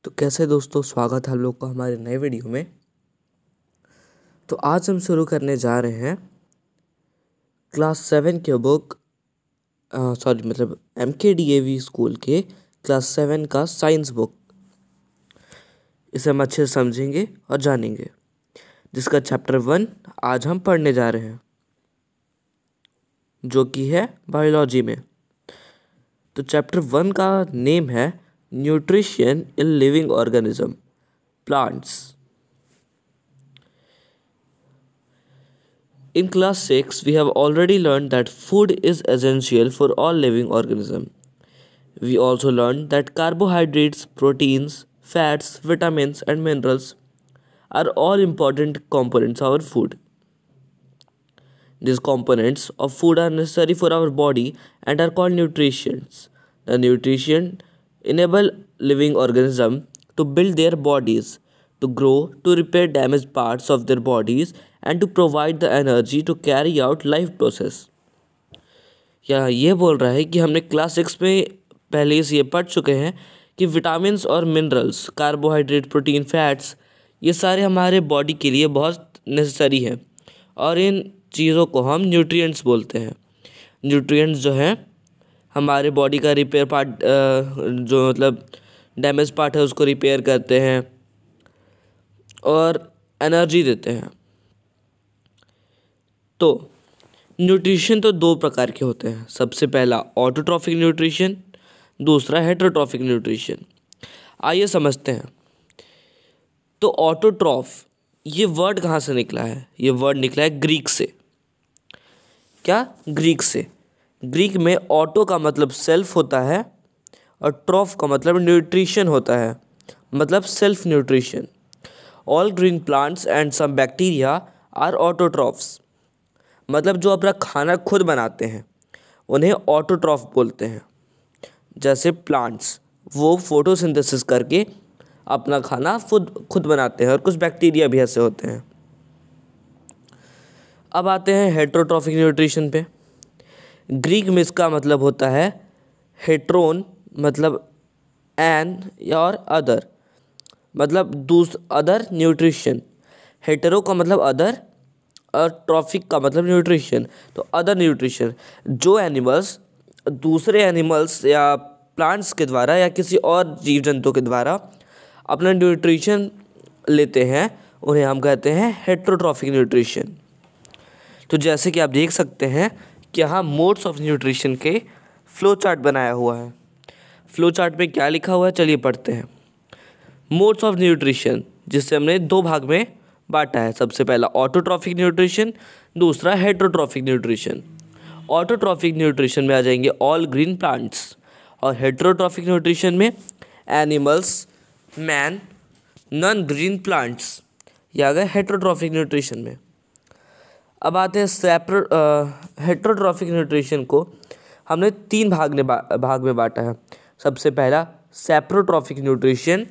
तो कैसे दोस्तों, स्वागत है आप लोग का हमारे नए वीडियो में। तो आज हम शुरू करने जा रहे हैं क्लास 7 के बुक MKDAV स्कूल के क्लास 7 का साइंस बुक। इसे हम अच्छे से समझेंगे और जानेंगे, जिसका चैप्टर 1 आज हम पढ़ने जा रहे हैं, जो कि है बायोलॉजी में। तो चैप्टर 1 का नेम है nutrition in living organism plants. In class 6, we have already learned that food is essential for all living organisms. We also learned that carbohydrates, proteins, fats, vitamins, and minerals are all important components of our food. These components of food are necessary for our body and are called nutrients. The nutrition enable living organisms to build their bodies, to grow, to repair damaged parts of their bodies, and to provide the energy to carry out life process. या ये बोल रहा है कि हमने class 6 में पहले से ये पढ़ चुके हैं कि विटामिन्स और मिनरल्स, कार्बोहाइड्रेट, प्रोटीन, फैट्स, ये सारे हमारे बॉडी के लिए बहुत नेसेसरी हैं और इन चीज़ों को हम न्यूट्रिएंट्स बोलते हैं। न्यूट्रिएंट्स जो हैं हमारे बॉडी का रिपेयर पार्ट, जो मतलब डैमेज पार्ट है उसको रिपेयर करते हैं और एनर्जी देते हैं। तो न्यूट्रिशन तो दो प्रकार के होते हैं। सबसे पहला ऑटोट्रॉफिक न्यूट्रिशन, दूसरा हेटेरोट्रॉफिक न्यूट्रिशन। आइए समझते हैं। तो ऑटोट्रॉफ, ये वर्ड कहाँ से निकला है? ये वर्ड निकला है ग्रीक से। क्या? ग्रीक से। ग्रीक में ऑटो का मतलब सेल्फ होता है और ट्रॉफ का मतलब न्यूट्रिशन होता है, मतलब self nutrition. All green plants and some bacteria are autotrophs, मतलब जो अपना खाना खुद बनाते हैं उन्हें ऑटोट्रॉफ बोलते हैं। जैसे प्लांट्स, वो फोटोसिंथेसिस करके अपना खाना खुद बनाते हैं, और कुछ बैक्टीरिया भी ऐसे होते हैं। अब आते हैं हेटेरोट्रॉफिक न्यूट्रिशन पे। ग्रीक में इसका मतलब होता है हेट्रोन, मतलब एन और अदर, मतलब अदर न्यूट्रिशन। हेटेरो का मतलब अदर और ट्रॉफिक का मतलब न्यूट्रिशन। तो अदर न्यूट्रिशन, जो एनिमल्स दूसरे एनिमल्स या प्लांट्स के द्वारा या किसी और जीव जंतु के द्वारा अपना न्यूट्रिशन लेते हैं, उन्हें हम कहते हैं हेटेरोट्रॉफिक न्यूट्रिशन। तो जैसे कि आप देख सकते हैं कि यहाँ मोड्स ऑफ न्यूट्रिशन के फ्लो चार्ट बनाया हुआ है। फ्लो चार्ट में क्या लिखा हुआ है, चलिए पढ़ते हैं। मोड्स ऑफ न्यूट्रिशन, जिससे हमने दो भाग में बांटा है। सबसे पहला ऑटोट्रॉफिक न्यूट्रिशन, दूसरा हेटेरोट्रॉफिक न्यूट्रिशन। ऑटोट्रॉफिक न्यूट्रिशन में आ जाएंगे ऑल ग्रीन प्लांट्स, और हेटेरोट्रॉफिक न्यूट्रिशन में animals, man, non green plants. ये आ गए हेटेरोट्रॉफिक न्यूट्रिशन में। अब आते हैं हेटेरोट्रॉफिक न्यूट्रिशन को हमने तीन भाग में बांटा है। सबसे पहला सैप्रोट्रॉफिक न्यूट्रिशन,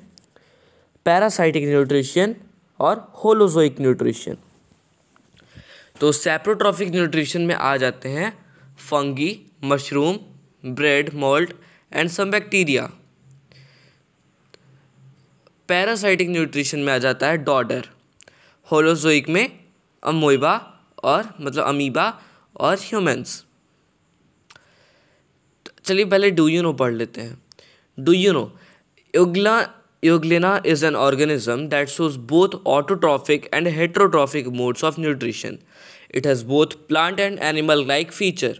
पैरासाइटिक न्यूट्रिशन और होलोजोइक न्यूट्रिशन। तो सैप्रोट्रॉफिक न्यूट्रिशन में आ जाते हैं fungi, mushroom, bread, mould and some bacteria. Parasitic nutrition में आ जाता है डॉडर। होलोजोइक में अमोइबा और मतलब अमीबा और ह्यूमंस। चलिए पहले डू यू नो पढ़ लेते हैं। Do you know, Euglena is an organism that shows both autotrophic and heterotrophic modes of nutrition. It has both plant and animal-like feature.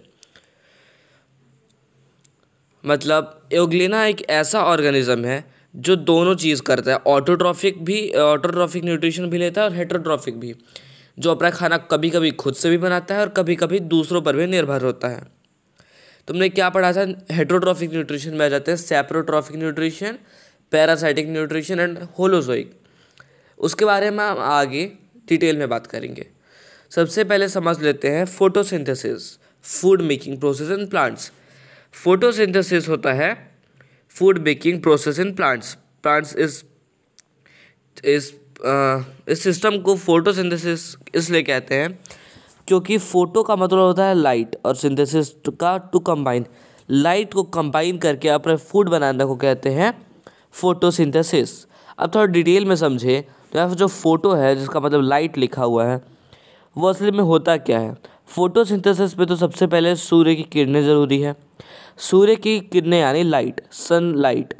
मतलब एओग्लेना एक ऐसा ऑर्गेनिज्म है जो दोनों चीज़ करता है। ऑटोट्रॉफिक न्यूट्रिशन भी लेता है और हेटेरोट्रॉफिक भी, जो अपना खाना कभी कभी खुद से भी बनाता है और कभी कभी दूसरों पर भी निर्भर होता है। तुमने क्या पढ़ा था? हेटेरोट्रॉफिक न्यूट्रिशन में आ जाते हैं saprotrophic nutrition, parasitic nutrition and holozoic. उसके बारे में हम आगे डिटेल में बात करेंगे। सबसे पहले समझ लेते हैं photosynthesis, food making process in plants. Photosynthesis होता है food making process in plants. Plants इस सिस्टम को फोटोसिंथेसिस इसलिए कहते हैं क्योंकि फोटो का मतलब होता है लाइट और सिंथेसिस का टू कंबाइन। लाइट को कंबाइन करके अपने फूड बनाने को कहते हैं फोटोसिंथेसिस। अब थोड़ा डिटेल में समझे तो यहाँ पर जो फोटो है जिसका मतलब लाइट लिखा हुआ है वो असली में होता क्या है। फोटोसिंथेसिस में तो सबसे पहले सूर्य की किरणें ज़रूरी है। सूर्य की किरणें यानी लाइट, सनलाइट।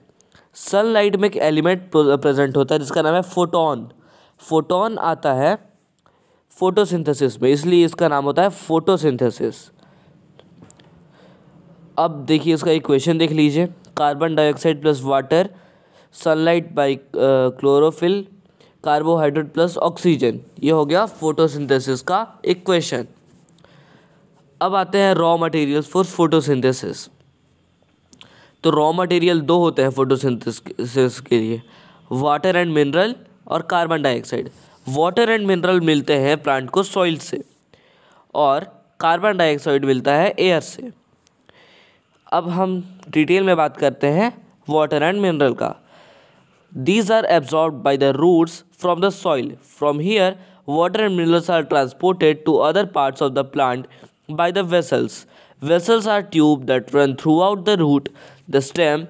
सनलाइट में एक एलिमेंट प्रेजेंट होता है जिसका नाम है फोटोन। फोटोन आता है फोटोसिंथेसिस में, इसलिए इसका नाम होता है फोटोसिंथेसिस। अब देखिए इसका इक्वेशन देख लीजिए, carbon dioxide plus water, sunlight by chlorophyll, carbohydrate plus oxygen, ये हो गया फोटोसिंथेसिस का इक्वेशन। अब आते हैं रॉ मटेरियल्स फॉर फोटोसिंथेसिस। तो रॉ मटेरियल दो होते हैं फोटोसिंथेसिस के लिए, वाटर एंड मिनरल और carbon dioxide. Water and mineral मिलते हैं प्लांट को सॉइल से और कार्बन डाइऑक्साइड मिलता है एयर से। अब हम डिटेल में बात करते हैं वाटर एंड मिनरल का। These are absorbed by the roots from the soil. From here, water and minerals are transported to other parts of the plant by the vessels. Vessels are tubes that run throughout the root, the stem,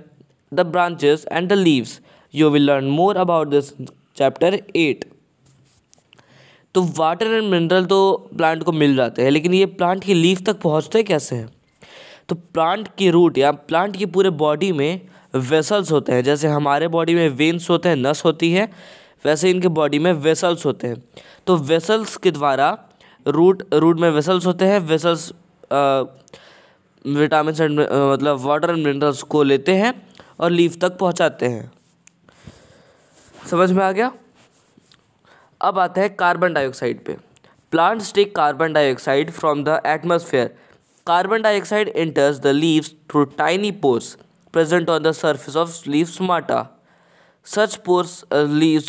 the branches, and the leaves. You will learn more about this in chapter 8. तो water and mineral तो plant को मिल जाते हैं, लेकिन ये plant की leaf तक पहुंचते कैसे हैं। तो प्लांट की रूट या प्लांट की पूरे बॉडी में वेसल्स होते हैं। जैसे हमारे बॉडी में वेन्स होते हैं, नस होती है, वैसे इनके बॉडी में वेसल्स होते हैं। तो वेसल्स के द्वारा रूट में वेसल्स होते हैं। वेसल्स विटामिन एंड मतलब वाटर एंड मिनरल्स को लेते हैं और लीफ तक पहुंचाते हैं। समझ में आ गया। अब आते हैं कार्बन डाइऑक्साइड पे। Plants take carbon dioxide from the atmosphere. Carbon dioxide enters the leaves through tiny pores present on the surface of leaf stomata. Such pores leaves